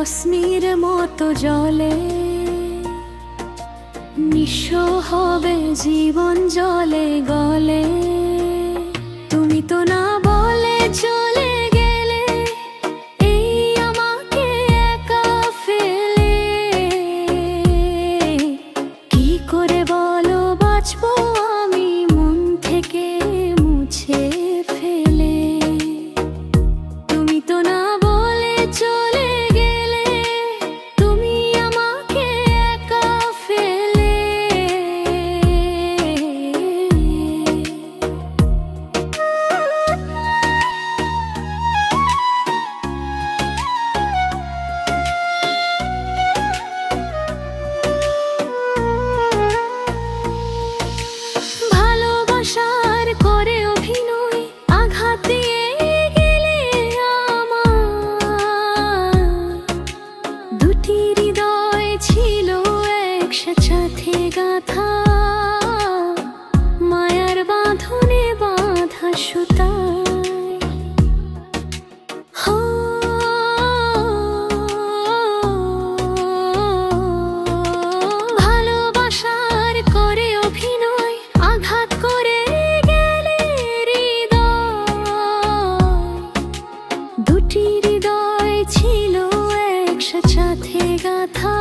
রশ্মির মতো জলে নিঃস্ব হবে জীবন জলে গলে। তুমি তো না বলে চলে গেলে, এই আমাকে একা ফেলে। কি করে বলো বাঁচবো আমি মন থেকে মুছে ফেলে। তুমি তো না বলে চলে গেলে, তুমি আমাকে একা ফেলে। ভালোবাসার করে অভিনয় আঘাত দিয়ে গেলে আমার। দুটি হৃদয় ছিল একসাথে গাঁথা, মায়ার বাঁধনে বাঁধা সুতায়। ভালোবাসার করে অভিনয় আঘাত করে গেলে হৃদয়। দুটি হৃদয় ছিল একসাথে গাঁথা,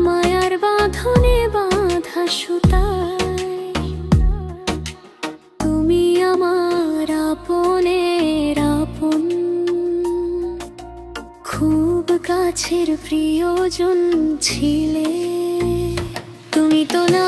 মায়ার বাঁধনে বাঁধা সুতায়। তুমি আমার আপনের আপন, খুব কাছের প্রিয়জন ছিলে। তুমি তো না